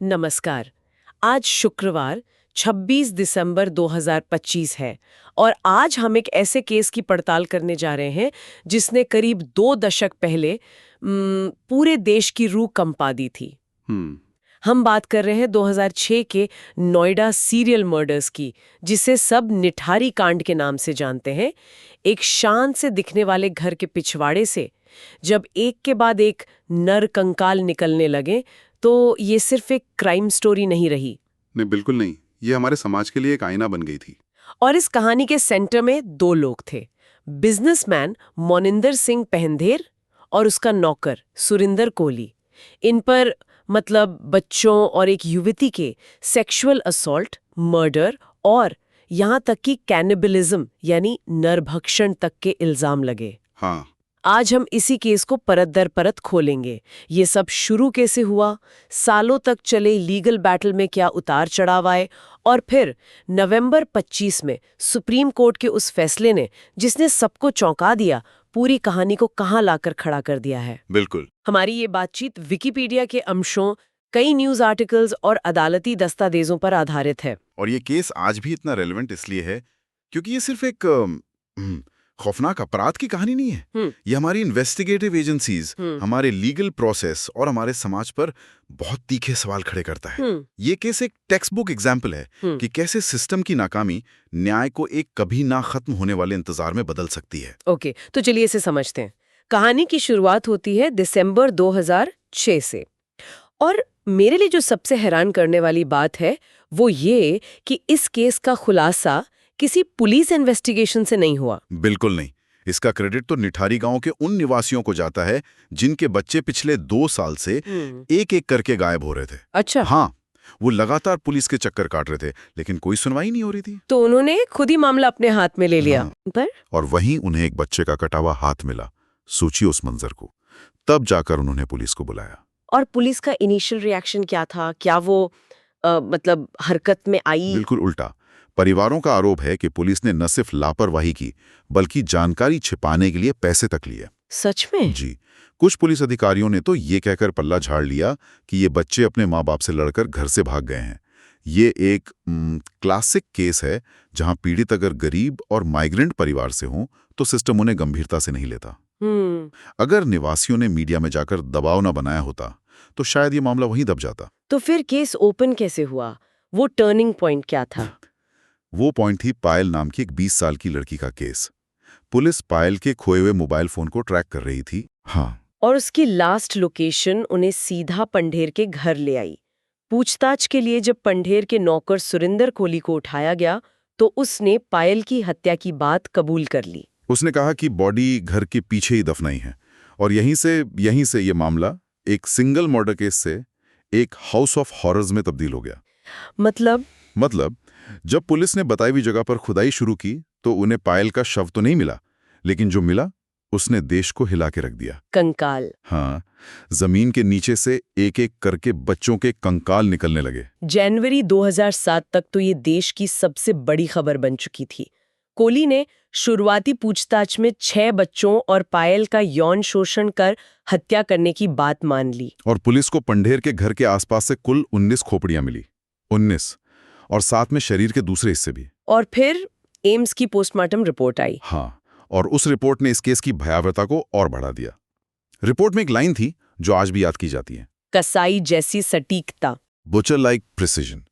नमस्कार। आज शुक्रवार 26 दिसंबर 2025 है और आज हम एक ऐसे केस की पड़ताल करने जा रहे हैं जिसने करीब 2 दशक पहले पूरे देश की रूह कंपा दी थी। हम्म। हम बात कर रहे हैं 2006 के नोएडा सीरियल मर्डर्स की, जिसे सब निठारी कांड के नाम से जानते हैं। एक शान से दिखने वाले घर के पिछवाड़े से जब एक के बाद एक नर कंकाल निकलने लगे तो ये सिर्फ एक क्राइम स्टोरी नहीं रही। नहीं, बिल्कुल नहीं। ये हमारे समाज के लिए एक आईना बन गई थी। और इस कहानी के सेंटर में दो लोग थे, बिजनेसमैन मोनिंदर सिंह पहंधेर और उसका नौकर सुरिंदर कोहली। इन पर मतलब बच्चों और एक युवती के सेक्सुअल असॉल्ट, मर्डर और यहाँ तक कि कैनिबलिज्म यानी नरभक्षण तक के इल्जाम लगे। हाँ। आज हम इसी केस को परत दर परत खोलेंगे। ये सब शुरू कैसे हुआ, सालों तक चले लीगल बैटल में क्या उतार चढ़ाव आए, और फिर नवंबर 25 में सुप्रीम कोर्ट के उस फैसले ने, जिसने सबको चौंका दिया, पूरी कहानी को कहाँ लाकर खड़ा कर दिया है। बिल्कुल। हमारी ये बातचीत विकिपीडिया के अंशों, कई न्यूज आर्टिकल्स और अदालती दस्तावेजों पर आधारित है। और ये केस आज भी इतना रेलेवेंट इसलिए है क्योंकि ये सिर्फ एक खौफनाक अपराध की कहानी नहीं है। ये हमारी इन्वेस्टिगेटिव एजेंसीज, हमारे लीगल प्रोसेस और हमारे समाज पर बहुत तीखे सवाल खड़े करता है। ये केस एक टेक्स्ट बुक एग्जाम्पल है कि कैसे सिस्टम की नाकामी न्याय को एक कभी ना खत्म होने वाले इंतजार में बदल सकती है। ओके, तो चलिए इसे समझते हैं। कहानी की शुरुआत होती है दिसंबर 2006 से, और मेरे लिए जो सबसे हैरान करने वाली बात है वो ये कि इस केस का खुलासा किसी पुलिस इन्वेस्टिगेशन से नहीं हुआ। बिल्कुल नहीं। इसका क्रेडिट तो निठारी गांव के उन निवासियों को जाता है जिनके बच्चे पिछले 2 साल से एक एक करके गायब हो रहे थे। अच्छा। हाँ, वो लगातार पुलिस के चक्कर काट रहे थे, लेकिन कोई सुनवाई नहीं हो रही थी। तो उन्होंने खुद ही मामला अपने हाथ में ले लिया। पर और वहीं उन्हें एक बच्चे का कटा हुआ हाथ मिला। सोचिए उस मंजर को। तब जाकर उन्होंने पुलिस को बुलाया। और पुलिस का इनिशियल रिएक्शन क्या था? क्या वो मतलब हरकत में आई? बिल्कुल उल्टा। परिवारों का आरोप है कि पुलिस ने न सिर्फ लापरवाही की, बल्कि जानकारी छिपाने के लिए पैसे तक लिए। सच में? जी। कुछ पुलिस अधिकारियों ने तो ये कहकर पल्ला झाड़ लिया कि ये बच्चे अपने माँ बाप से लड़कर घर से भाग गए हैं। ये एक क्लासिक केस है जहां पीड़ित अगर गरीब और माइग्रेंट परिवार से हों तो सिस्टम उन्हें गंभीरता से नहीं लेता। अगर निवासियों ने मीडिया में जाकर दबाव न बनाया होता तो शायद ये मामला वहीं दब जाता। तो फिर केस ओपन कैसे हुआ? वो टर्निंग पॉइंट क्या था? वो पॉइंट थी पायल नाम की एक 20 साल की लड़की का केस। पुलिस पायल के खोए हुए मोबाइल फोन को ट्रैक कर रही थी। हाँ। और उसकी लास्ट लोकेशन उन्हें सीधा पंढेर के घर ले आई। पूछताछ के लिए जब पंढेर के नौकर सुरिंदर कोहली को उठाया गया तो उसने पायल की हत्या की बात कबूल कर ली। उसने कहा कि बॉडी घर के पीछे ही दफनाई है। और यहीं से ये मामला एक सिंगल मर्डर केस से एक हाउस ऑफ हॉरर्स में तब्दील हो गया। मतलब जब पुलिस ने बताई हुई जगह पर खुदाई शुरू की तो उन्हें पायल का शव तो नहीं मिला, लेकिन जो मिला उसने देश को हिला के रख दिया। कंकाल। हाँ, जमीन के नीचे से एक एक करके बच्चों के कंकाल निकलने लगे। जनवरी 2007 तक तो ये देश की सबसे बड़ी खबर बन चुकी थी। कोहली ने शुरुआती पूछताछ में 6 बच्चों और पायल का यौन शोषण कर हत्या करने की बात मान ली। और पुलिस को पंढेर के घर के आसपास से कुल 19 खोपड़ियां मिली। 19, और साथ में शरीर के दूसरे हिस्से भी। और फिर एम्स की पोस्टमार्टम रिपोर्ट आई। हाँ, और उस रिपोर्ट ने इस केस की भयावहता को और बढ़ा दिया। रिपोर्ट में एक लाइन थी जो आज भी याद की जाती है। कसाई जैसी सटीकता। Butcher like precision.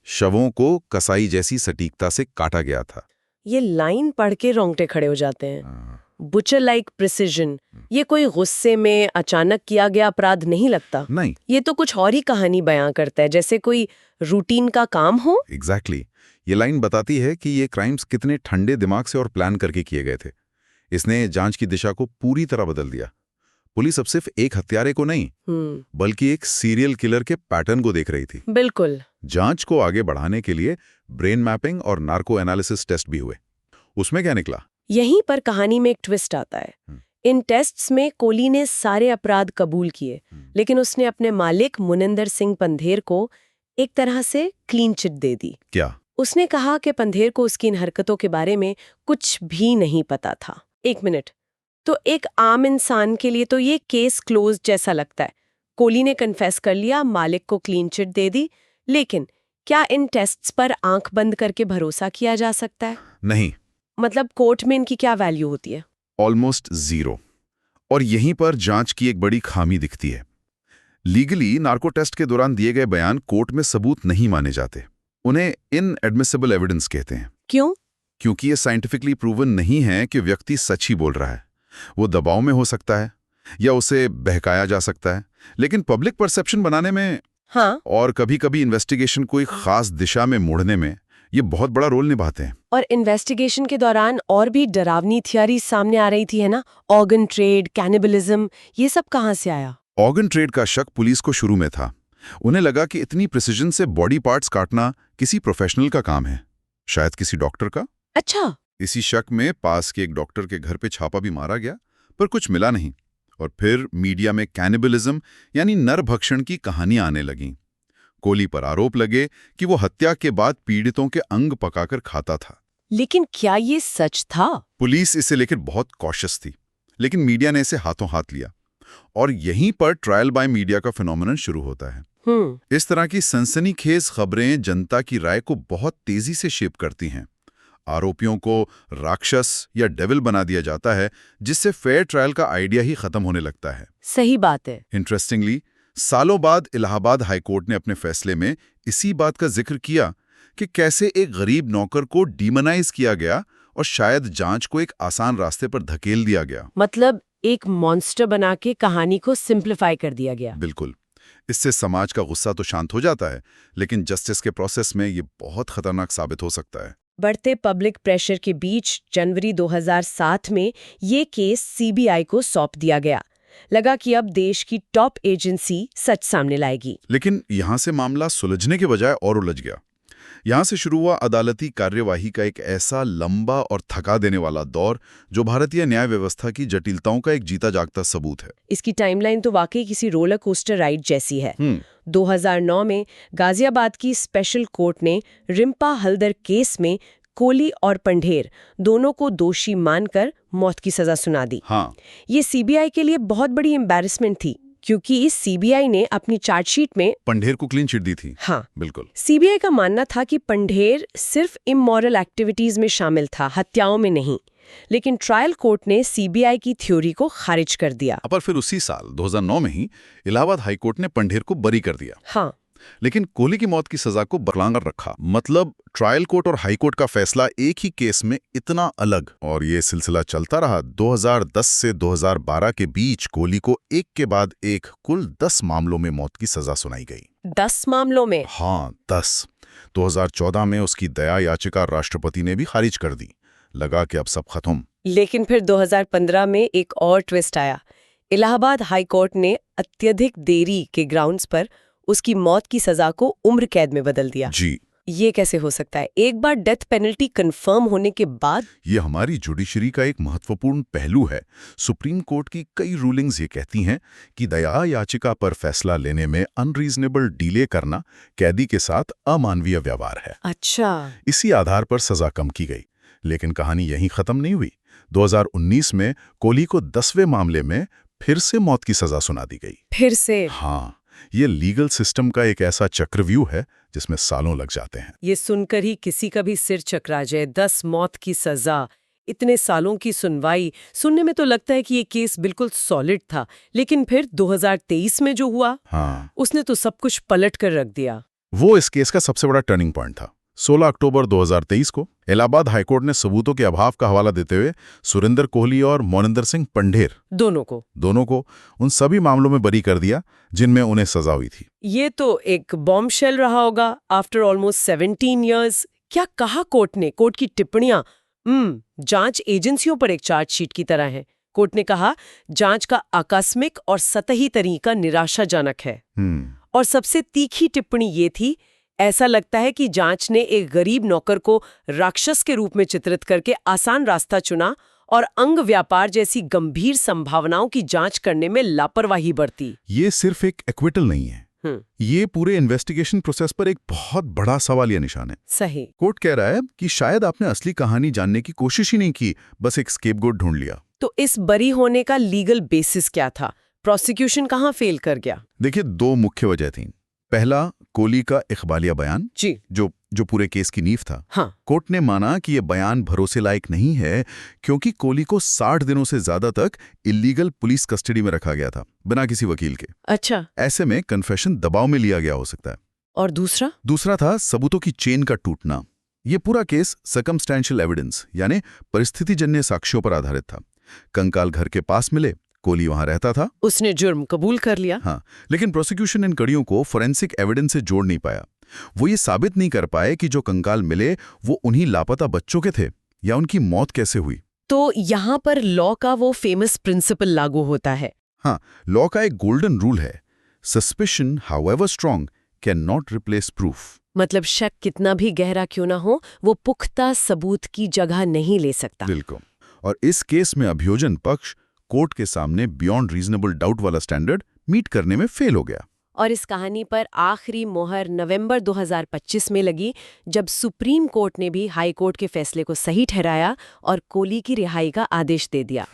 शवों को कसाई जैसी सटीकता से काटा गया था। ये लाइन पढ़ के रोंगटे खड़े हो जाते हैं। बुचर लाइक प्रिसिजन, ये कोई गुस्से में अचानक किया गया अपराध नहीं लगता। नहीं, ये तो कुछ और ही कहानी बयां करता है, जैसे कोई रूटीन का काम हो। एग्जैक्टली। ये लाइन बताती है कि ये क्राइम्स कितने ठंडे दिमाग से और प्लान करके किए गए थे। इसने जांच की दिशा को पूरी तरह बदल दिया। पुलिस अब सिर्फ एक हत्यारे को नहीं, बल्कि एक सीरियल किलर के पैटर्न को देख रही थी। बिल्कुल। जांच को आगे बढ़ाने के लिए ब्रेन मैपिंग और नार्को एनालिसिस टेस्ट भी हुए। उसमें क्या निकला? यहीं पर कहानी में एक ट्विस्ट आता है। इन टेस्ट्स में कोहली ने सारे अपराध कबूल किए, लेकिन उसने अपने मालिक मोनिंदर सिंह पंधेर को एक तरह से क्लीन चिट दे दी। क्या? उसने कहा कि पंधेर को उसकी इन हरकतों के बारे में कुछ भी नहीं पता था। एक मिनट, तो एक आम इंसान के लिए तो ये केस क्लोज जैसा लगता है। कोहली ने कन्फेस कर लिया, मालिक को क्लीन चिट दे दी, लेकिन क्या इन टेस्ट्स पर आंख बंद करके भरोसा किया जा सकता है? नहीं, मतलब कोर्ट में इनकी क्या वैल्यू होती है? Almost zero. और यहीं पर जांच की एक बड़ी खामी दिखती है। लीगली नार्को टेस्ट के दौरान दिए गए बयान कोर्ट में सबूत नहीं माने जाते। उन्हें इनएडमिसिबल एविडेंस कहते हैं। क्यों? क्योंकि ये साइंटिफिकली प्रूवन नहीं है कि व्यक्ति सच ही बोल रहा है। वो दबाव में हो सकता है या उसे बहकाया जा सकता है, लेकिन पब्लिक परसेप्शन बनाने में हाँ, और कभी-कभी इन्वेस्टिगेशन को एक खास दिशा में मोड़ने में ये बहुत बड़ा रोल निभाते हैं। और इन्वेस्टिगेशन के दौरान और भी डरावनी थियरी सामने आ रही थी, है ना? ऑर्गन ट्रेड, कैनिबलिज्म, ये सब कहाँ से आया? ऑर्गन ट्रेड का शक पुलिस को शुरू में था। उन्हें लगा कि इतनी प्रिसिजन से बॉडी पार्ट्स काटना किसी प्रोफेशनल का काम है, शायद किसी डॉक्टर का। अच्छा। इसी शक में पास के एक डॉक्टर के घर पे छापा भी मारा गया, पर कुछ मिला नहीं। और फिर मीडिया में कैनिबलिज्म यानी नरभक्षण की कहानियां आने लगीं। कोहली पर आरोप लगे कि वो हत्या के बाद पीड़ितों के अंग पकाकर खाता था। लेकिन क्या ये सच था? पुलिस इसे लेकर बहुत कॉशियस थी, लेकिन मीडिया ने इसे हाथों हाथ लिया। और यहीं पर ट्रायल बाय मीडिया का फिनोमेनन शुरू होता है। इस तरह की सनसनीखेज खबरें जनता की राय को बहुत तेजी से शेप करती हैं। आरोपियों को राक्षस या डेविल बना दिया जाता है, जिससे फेयर ट्रायल का आइडिया ही खत्म होने लगता है। सही बात है। इंटरेस्टिंगली, सालों बाद इलाहाबाद हाईकोर्ट ने अपने फैसले में इसी बात का जिक्र किया कि कैसे एक गरीब नौकर को डीमोनाइज किया गया और शायद जांच को एक आसान रास्ते पर धकेल दिया गया। मतलब एक मॉन्स्टर बना के कहानी को सिंप्लीफाई कर दिया गया। बिल्कुल। इससे समाज का गुस्सा तो शांत हो जाता है, लेकिन जस्टिस के प्रोसेस में ये बहुत खतरनाक साबित हो सकता है। बढ़ते पब्लिक प्रेशर के बीच जनवरी 2007 में ये केस सीबीआई को सौंप दिया गया। लगा कि अब देश की टॉप एजेंसी सच सामने लाएगी। लेकिन यहां से मामला सुलझने के बजाय और उलझ गया। यहां से शुरू हुआ अदालती कार्यवाही का एक ऐसा लंबा और थका देने वाला दौर, जो भारतीय न्याय व्यवस्था की जटिलताओं का एक जीता जागता सबूत है। इसकी टाइमलाइन तो वाकई किसी रोलर कोस्टर राइड जैसी है। 2009 में गाजियाबाद की स्पेशल कोर्ट ने रिम्पा हल्दर केस में कोहली और पंढेर दोनों को दोषी मानकर मौत की सजा सुना दी। हाँ। ये सीबीआई के लिए बहुत बड़ी एम्बैरेसमेंट थी, क्योंकि सीबीआई ने अपनी चार्जशीट में पंढेर को क्लीन चिट दी थी। हाँ, बिल्कुल। सीबीआई का मानना था कि पंढेर सिर्फ इमोरल एक्टिविटीज में शामिल था, हत्याओं में नहीं। लेकिन ट्रायल कोर्ट ने सीबीआई की थ्योरी को खारिज कर दिया। पर फिर उसी साल 2009 में ही इलाहाबाद हाईकोर्ट ने पंढेर को बरी कर दिया। हाँ, लेकिन कोहली की मौत की सजा को बरकरार रखा। मतलब ट्रायल कोर्ट और हाई कोर्ट का फैसला एक ही केस में इतना अलग। और ये सिलसिला चलता रहा। 2010 से 2012 के बीच कोहली को एक के बाद एक कुल 10 मामलों में मौत की सजा सुनाई गई। 10 मामलों में? हाँ, 10। 2014 में उसकी दया याचिका राष्ट्रपति ने भी खारिज कर दी। लगा कि अब सब खत्म। लेकिन फिर 2015 में एक और ट्विस्ट आया। इलाहाबाद हाई कोर्ट ने अत्यधिक देरी के ग्राउंड्स पर उसकी मौत की सजा को उम्र कैद में बदल दिया। जी। ये कैसे हो सकता है? एक बार डेथ पेनल्टी कंफर्म होने के बाद? ये हमारी जुडिशरी का एक महत्वपूर्ण पहलू है। सुप्रीम कोर्ट की कई रूलिंग्स ये कहती हैं कि दया याचिका पर फैसला लेने में अनरीजनेबल डिले करना कैदी के साथ अमानवीय व्यवहार है। अच्छा। इसी आधार पर सजा कम की गई। लेकिन कहानी यहीं खत्म नहीं हुई। 2019 में कोहली को 10वें मामले में फिर से मौत की सजा सुना दी गई। फिर से? हाँ, ये लीगल सिस्टम का एक ऐसा चक्रव्यूह है जिसमें सालों लग जाते हैं। ये सुनकर ही किसी का भी सिर चकरा जाए। 10 मौत की सजा, इतने सालों की सुनवाई, सुनने में तो लगता है कि ये केस बिल्कुल सॉलिड था। लेकिन फिर 2023 में जो हुआ, हाँ, उसने तो सब कुछ पलट कर रख दिया। वो इस केस का सबसे बड़ा टर्निंग पॉइंट था। 16 अक्टूबर 2023 को इलाहाबाद हाईकोर्ट ने सबूतों के अभाव का हवाला देते हुए सुरिंदर कोहली और मोनिंदर सिंह पंढेर दोनों को उन सभी मामलों में बरी कर दिया जिनमें उन्हें सजा हुई थी। ये तो एक बॉम्बशेल रहा होगा। आफ्टर ऑलमोस्ट 17 इयर्स, क्या कहा कोर्ट ने? कोर्ट की टिप्पणियां जांच एजेंसियों पर एक चार्जशीट की तरह है। कोर्ट ने कहा जांच का आकस्मिक और सतही तरीका निराशाजनक है। और सबसे तीखी टिप्पणी ये थी, ऐसा लगता है कि जांच ने एक गरीब नौकर को राक्षस के रूप में चित्रित करके आसान रास्ता चुना और अंग व्यापार जैसी गंभीर संभावनाओं की जांच करने में लापरवाही बरती। ये सिर्फ एक एक्विटल नहीं है, ये पूरे इन्वेस्टिगेशन प्रोसेस पर एक बहुत बड़ा सवालिया निशान है। सही। कोर्ट कह रहा है कि शायद आपने असली कहानी जानने की कोशिश ही नहीं की, बस एक स्केपगोट ढूंढ लिया। तो इस बरी होने का लीगल बेसिस क्या था? प्रोसिक्यूशन कहाँ फेल कर गया? देखिए, दो मुख्य वजह थी। पहला, कोली का इकबालिया बयान, जी जो पूरे केस की नींव था। हाँ। कोर्ट ने माना कि यह बयान भरोसे लायक नहीं है क्योंकि कोली को 60 दिनों से ज्यादा तक इलीगल पुलिस कस्टडी में रखा गया था, बिना किसी वकील के। अच्छा। ऐसे में कन्फेशन दबाव में लिया गया हो सकता है। और दूसरा था सबूतों की चेन का टूटना। ये पूरा केस सर्कमस्टेंशियल एविडेंस यानी परिस्थितिजन्य साक्ष्यों पर आधारित था। कंकाल घर के पास मिले, कोली वहां रहता था, उसने जुर्म कबूल कर लिया। हाँ, लेकिन प्रोसिक्यूशन इन कड़ियों को फोरेंसिक एविडेंस से जोड़ नहीं पाया। वो ये साबित नहीं कर पाए कि जो कंकाल मिले वो उन्हीं लापता बच्चों के थे या उनकी मौत कैसे हुई। तो यहाँ पर लॉ का वो फेमस प्रिंसिपल लागू होता है। हाँ, लॉ का एक गोल्डन रूल है, suspicion however strong can not replace proof. मतलब शक कितना भी गहरा क्यों ना हो, वो पुख्ता सबूत की जगह नहीं ले सकता। बिल्कुल। और इस केस में अभियोजन पक्ष कोर्ट के सामने बियॉन्ड रीजनेबल डाउट वाला स्टैंडर्ड मीट करने में फेल हो गया। और इस कहानी पर आखिरी मोहर नवंबर 2025 में लगी, जब सुप्रीम कोर्ट ने भी हाई कोर्ट के फैसले को सही ठहराया और कोली की रिहाई का आदेश दे दिया।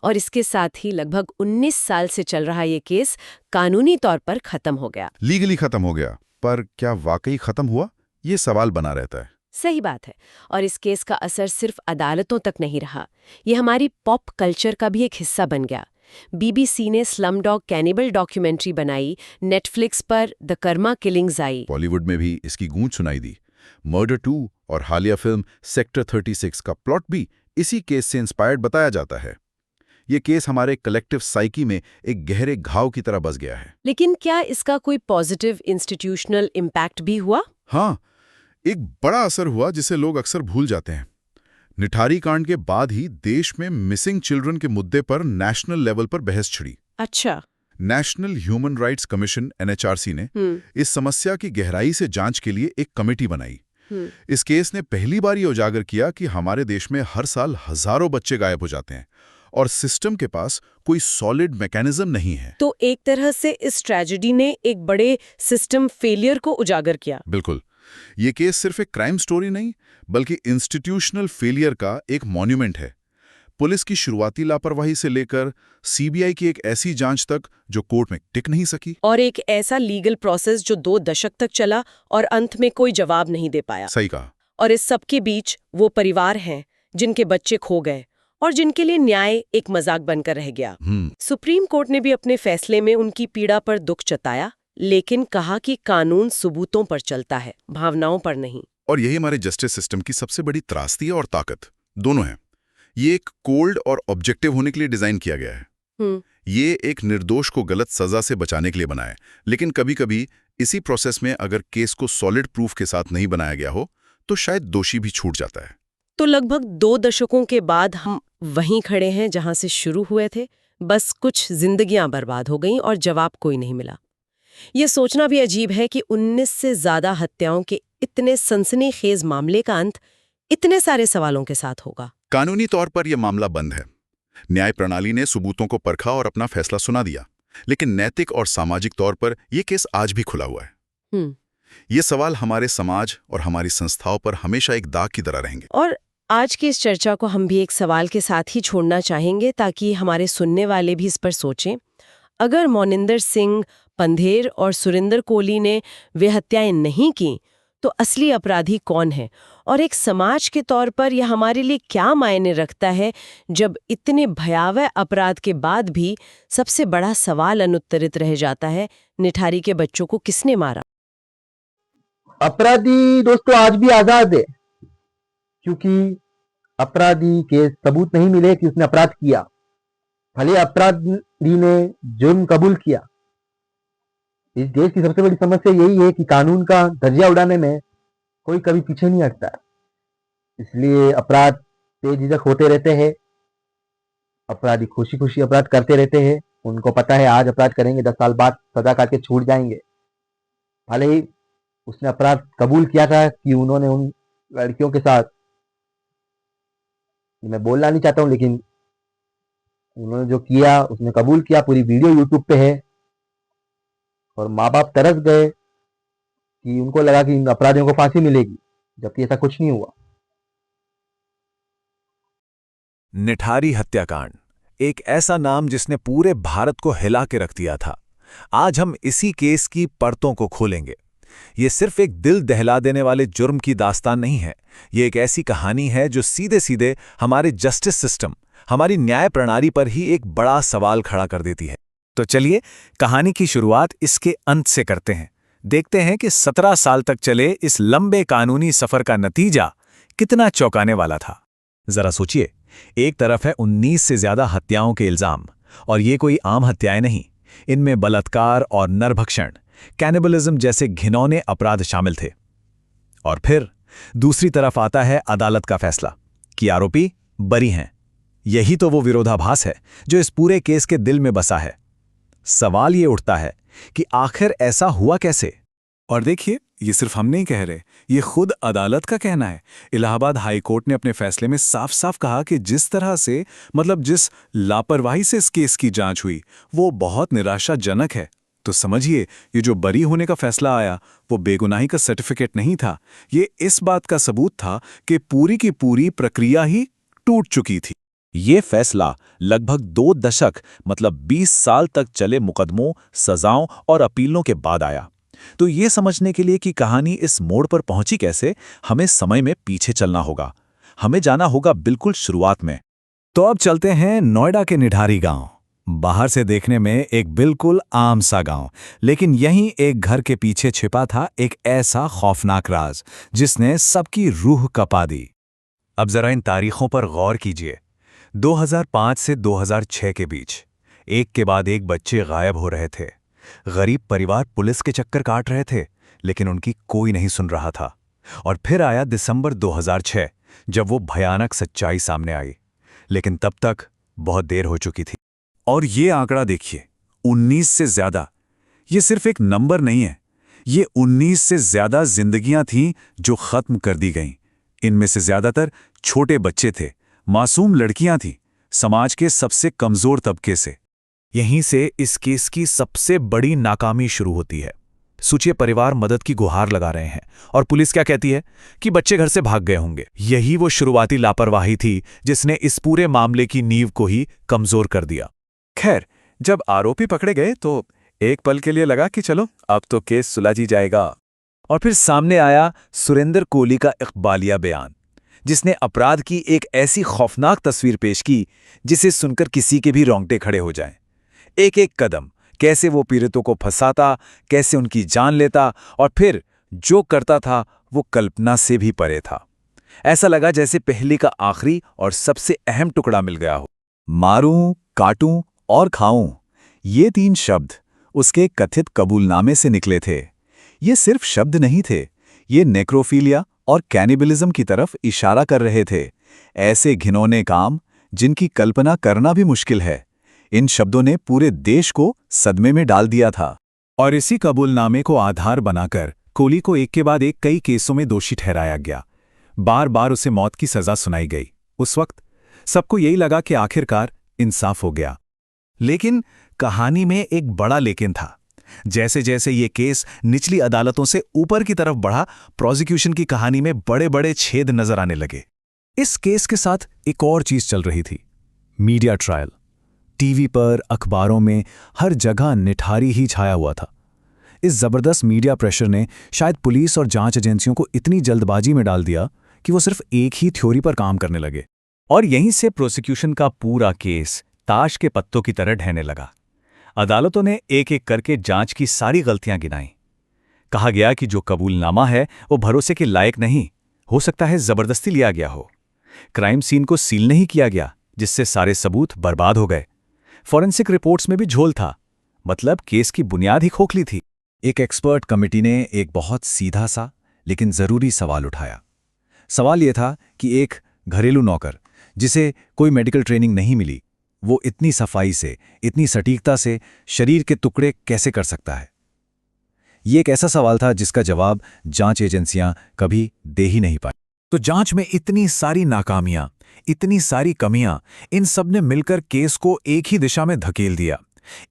और इसके साथ ही लगभग 19 साल से चल रहा ये केस कानूनी तौर पर खत्म हो गया। लीगली खत्म हो गया, पर क्या वाकई खत्म हुआ, ये सवाल बना रहता है। सही बात है। और इस केस का असर सिर्फ अदालतों तक नहीं रहा, ये हमारी पॉप कल्चर का भी एक हिस्सा बन गया। बीबीसी ने स्लमडॉग कैनिबल डॉक्यूमेंट्री बनाई, नेटफ्लिक्स पर द कर्मा किलिंग्स आई, बॉलीवुड में भी इसकी गूंज सुनाई दी। मर्डर 2 और हालिया फिल्म सेक्टर 36 का प्लॉट भी इसी केस से इंस्पायर्ड बताया जाता है। ये केस हमारे कलेक्टिव साइकी में एक गहरे घाव की तरह बस गया है। लेकिन क्या इसका कोई पॉजिटिव इंस्टीट्यूशनल इम्पैक्ट भी हुआ? हाँ, एक बड़ा असर हुआ जिसे लोग अक्सर भूल जाते हैं। निठारी कांड के बाद ही देश में मिसिंग चिल्ड्रन के मुद्दे पर नेशनल लेवल पर बहस छिड़ी। अच्छा। National human rights commission (NHRC) ने इस समस्या की गहराई से जांच के लिए एक कमेटी बनाई। इस केस ने पहली बार ये उजागर किया कि हमारे देश में हर साल हजारों बच्चे गायब हो जाते हैं और सिस्टम के पास कोई सॉलिड मैकेनिज्म नहीं है। तो एक तरह से इस ट्रेजेडी ने एक बड़े सिस्टम फेलियर को उजागर किया। बिल्कुल। ये केस सिर्फ एक क्राइम स्टोरी नहीं, बल्कि इंस्टीट्यूशनल फेलियर का एक मॉन्यूमेंट है। पुलिस की शुरुआती लापरवाही से लेकर CBI की एक ऐसी जांच तक जो कोर्ट में टिक नहीं सकी, और एक ऐसा लीगल प्रोसेस जो 2 दशक तक चला और अंत में कोई जवाब नहीं दे पाया। सही कहा। और इस सब के बीच वो परिवार हैं जिनके बच्चे खो गए और जिनके लिए न्याय एक मजाक बनकर रह गया। सुप्रीम कोर्ट ने भी अपने फैसले में उनकी पीड़ा पर दुख जताया, लेकिन कहा कि कानून सबूतों पर चलता है, भावनाओं पर नहीं। और यही हमारे जस्टिस सिस्टम की सबसे बड़ी त्रासदी और ताकत दोनों है। ये एक कोल्ड और ऑब्जेक्टिव होने के लिए डिजाइन किया गया है। ये एक निर्दोष को गलत सजा से बचाने के लिए बना है, लेकिन कभी-कभी इसी प्रोसेस में अगर केस को सॉलिड प्रूफ के साथ नहीं बनाया गया हो तो शायद दोषी भी छूट जाता है। तो लगभग 2 दशकों के बाद हम वहीं खड़े हैं जहां से शुरू हुए थे। बस कुछ जिंदगियां बर्बाद हो गईं और जवाब कोई नहीं मिला। ये सोचना भी अजीब है कि 19 से ज्यादा हत्याओं के इतने सनसनीखेज मामले का अंत इतने सारे सवालों के साथ होगा। कानूनी तौर पर यह मामला बंद है। न्याय प्रणाली ने सबूतों को परखा और अपना फैसला सुना दिया, लेकिन नैतिक और सामाजिक तौर पर यह केस आज भी खुला हुआ है। ये सवाल हमारे समाज और हमारी संस्थाओं पर हमेशा एक दाग की तरह रहेंगे। और आज की इस चर्चा को हम भी एक सवाल के साथ ही छोड़ना चाहेंगे, ताकि हमारे सुनने वाले भी इस पर सोचें। अगर मोनिंदर सिंह पंधेर और सुरिंदर कोली ने वे हत्याएं नहीं की, तो असली अपराधी कौन है? और एक समाज के तौर पर यह हमारे लिए क्या मायने रखता है जब इतने भयावह अपराध के बाद भी सबसे बड़ा सवाल अनुत्तरित रह जाता है, निठारी के बच्चों को किसने मारा? अपराधी दोस्तों आज भी आजाद है, क्योंकि अपराधी के सबूत नहीं मिले कि उसने अपराध किया। भले अपराधी ने जुर्म कबूल किया। इस देश की सबसे बड़ी समस्या यही है कि कानून का धज्जियां उड़ाने में कोई कभी पीछे नहीं हटता। इसलिए अपराध तेजी तक होते रहते हैं। अपराधी खुशी खुशी अपराध करते रहते हैं। उनको पता है आज अपराध करेंगे 10 साल बाद सजा काट के छूट जाएंगे। भले ही उसने अपराध कबूल किया था कि उन्होंने उन लड़कियों के साथ, मैं बोलना नहीं चाहता हूं, लेकिन उन्होंने जो किया उसने कबूल किया। पूरी वीडियो यूट्यूब पे है और माँ बाप तरस गए कि उनको लगा कि इन अपराधियों को फांसी मिलेगी, जबकि ऐसा कुछ नहीं हुआ। निठारी हत्याकांड एक ऐसा नाम जिसने पूरे भारत को हिला के रख दिया था। आज हम इसी केस की परतों को खोलेंगे। ये सिर्फ एक दिल दहला देने वाले जुर्म की दास्तान नहीं है, ये एक ऐसी कहानी है जो सीधे सीधे हमारे जस्टिस सिस्टम, हमारी न्याय प्रणाली पर ही एक बड़ा सवाल खड़ा कर देती है। तो चलिए कहानी की शुरुआत इसके अंत से करते हैं। देखते हैं कि 17 साल तक चले इस लंबे कानूनी सफर का नतीजा कितना चौंकाने वाला था। जरा सोचिए, एक तरफ है 19 से ज्यादा हत्याओं के इल्जाम, और ये कोई आम हत्याएं नहीं, इनमें बलात्कार और नरभक्षण, कैनिबलिज्म जैसे घिनौने अपराध शामिल थे। और फिर दूसरी तरफ आता है अदालत का फैसला कि आरोपी बरी हैं। यही तो वो विरोधाभास है जो इस पूरे केस के दिल में बसा है। सवाल ये उठता है कि आखिर ऐसा हुआ कैसे? और देखिए, ये सिर्फ हम नहीं कह रहे, ये खुद अदालत का कहना है। इलाहाबाद हाई कोर्ट ने अपने फैसले में साफ साफ कहा कि जिस तरह से, जिस लापरवाही से इस केस की जांच हुई, वो बहुत निराशाजनक है। तो समझिए, ये जो बरी होने का फैसला आया, वो बेगुनाही का सर्टिफिकेट नहीं था, ये इस बात का सबूत था कि पूरी की पूरी प्रक्रिया ही टूट चुकी थी। ये फैसला लगभग 2 दशक 20 साल तक चले मुकदमों, सजाओं और अपीलों के बाद आया। तो ये समझने के लिए कि कहानी इस मोड़ पर पहुंची कैसे, हमें समय में पीछे चलना होगा। हमें जाना होगा बिल्कुल शुरुआत में। तो अब चलते हैं नोएडा के निठारी गांव। बाहर से देखने में एक बिल्कुल आम सा गांव, लेकिन यहीं एक घर के पीछे छिपा था एक ऐसा खौफनाक राज जिसने सबकी रूह कपा दी। अब जरा इन तारीखों पर गौर कीजिए। 2005 से 2006 के बीच एक के बाद एक बच्चे गायब हो रहे थे। गरीब परिवार पुलिस के चक्कर काट रहे थे, लेकिन उनकी कोई नहीं सुन रहा था। और फिर आया दिसंबर 2006, जब वो भयानक सच्चाई सामने आई, लेकिन तब तक बहुत देर हो चुकी थी। और ये आंकड़ा देखिए, 19 से ज्यादा। ये सिर्फ एक नंबर नहीं है, ये 19 से ज्यादा जिंदगियां थीं जो खत्म कर दी गईं। इनमें से ज्यादातर छोटे बच्चे थे, मासूम लड़कियां थीं, समाज के सबसे कमजोर तबके से। यहीं से इस केस की सबसे बड़ी नाकामी शुरू होती है। सोचिए, परिवार मदद की गुहार लगा रहे हैं और पुलिस क्या कहती है कि बच्चे घर से भाग गए होंगे। यही वो शुरुआती लापरवाही थी जिसने इस पूरे मामले की नींव को ही कमजोर कर दिया। खैर, जब आरोपी पकड़े गए तो एक पल के लिए लगा कि चलो अब तो केस सुलझ जाएगा। और फिर सामने आया सुरेंद्र कोहली का इकबालिया बयान, जिसने अपराध की एक ऐसी खौफनाक तस्वीर पेश की जिसे सुनकर किसी के भी रोंगटे खड़े हो जाएं। एक एक कदम कैसे वो पीड़ितों को फंसाता, कैसे उनकी जान लेता, और फिर जो करता था वो कल्पना से भी परे था। ऐसा लगा जैसे पहले का आखिरी और सबसे अहम टुकड़ा मिल गया हो। मारूं, काटूं और खाऊं, ये 3 शब्द उसके कथित कबूलनामे से निकले थे। ये सिर्फ शब्द नहीं थे, ये नेक्रोफीलिया और कैनिबलिज्म की तरफ इशारा कर रहे थे। ऐसे घिनौने काम जिनकी कल्पना करना भी मुश्किल है। इन शब्दों ने पूरे देश को सदमे में डाल दिया था। और इसी कबूलनामे को आधार बनाकर कोहली को एक के बाद एक कई केसों में दोषी ठहराया गया। बार बार उसे मौत की सजा सुनाई गई। उस वक्त सबको यही लगा कि आखिरकार इंसाफ हो गया। लेकिन कहानी में एक बड़ा लेकिन था। जैसे जैसे ये केस निचली अदालतों से ऊपर की तरफ बढ़ा, प्रोसिक्यूशन की कहानी में बड़े बड़े छेद नजर आने लगे। इस केस के साथ एक और चीज चल रही थी, मीडिया ट्रायल। टीवी पर, अखबारों में, हर जगह निठारी ही छाया हुआ था। इस जबरदस्त मीडिया प्रेशर ने शायद पुलिस और जांच एजेंसियों को इतनी जल्दबाजी में डाल दिया कि वो सिर्फ एक ही थ्योरी पर काम करने लगे। और यहीं से प्रोसिक्यूशन का पूरा केस ताश के पत्तों की तरह ढहने लगा। अदालतों ने एक एक करके जांच की सारी गलतियां गिनाई। कहा गया कि जो कबूलनामा है वो भरोसे के लायक नहीं, हो सकता है जबरदस्ती लिया गया हो। क्राइम सीन को सील नहीं किया गया, जिससे सारे सबूत बर्बाद हो गए। फॉरेंसिक रिपोर्ट्स में भी झोल था, मतलब केस की बुनियाद ही खोखली थी। एक एक्सपर्ट कमेटी ने एक बहुत सीधा सा लेकिन जरूरी सवाल उठाया। सवाल यह था कि एक घरेलू नौकर जिसे कोई मेडिकल ट्रेनिंग नहीं मिली, वो इतनी सफाई से, इतनी सटीकता से शरीर के टुकड़े कैसे कर सकता है? ये एक ऐसा सवाल था जिसका जवाब जांच एजेंसियां कभी दे ही नहीं पाई। तो जांच में इतनी सारी नाकामियां, इतनी सारी कमियां, इन सब ने मिलकर केस को एक ही दिशा में धकेल दिया,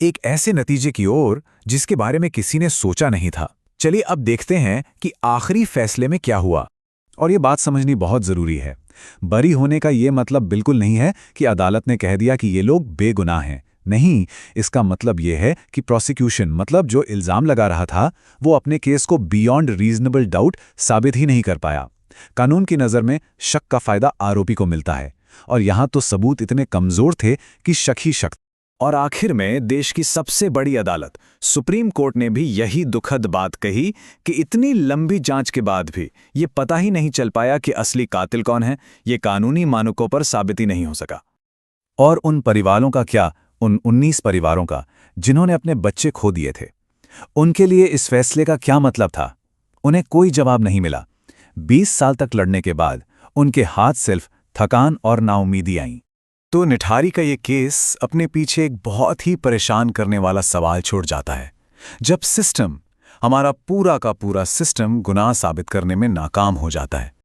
एक ऐसे नतीजे की ओर जिसके बारे में किसी ने सोचा नहीं था। चलिए अब देखते हैं कि आखिरी फैसले में क्या हुआ। और ये बात समझनी बहुत जरूरी है। बरी होने का ये मतलब बिल्कुल नहीं है कि अदालत ने कह दिया कि ये लोग बेगुनाह हैं। नहीं, इसका मतलब ये है कि प्रोसिक्यूशन मतलब जो इल्जाम लगा रहा था वो अपने केस को बियॉन्ड रीजनेबल डाउट साबित ही नहीं कर पाया। कानून की नज़र में शक का फायदा आरोपी को मिलता है, और यहां तो सबूत इतने कमजोर थे कि शक ही शक। और आखिर में देश की सबसे बड़ी अदालत सुप्रीम कोर्ट ने भी यही दुखद बात कही कि इतनी लंबी जांच के बाद भी ये पता ही नहीं चल पाया कि असली कातिल कौन है। ये कानूनी मानकों पर साबित ही नहीं हो सका। और उन परिवारों का क्या, उन 19 परिवारों का जिन्होंने अपने बच्चे खो दिए थे, उनके लिए इस फैसले का क्या मतलब था? उन्हें कोई जवाब नहीं मिला। 20 साल तक लड़ने के बाद उनके हाथ सिर्फ थकान और नाउमीदी आईं। तो निठारी का ये केस अपने पीछे एक बहुत ही परेशान करने वाला सवाल छोड़ जाता है। जब सिस्टम, हमारा पूरा का पूरा सिस्टम गुनाह साबित करने में नाकाम हो जाता है,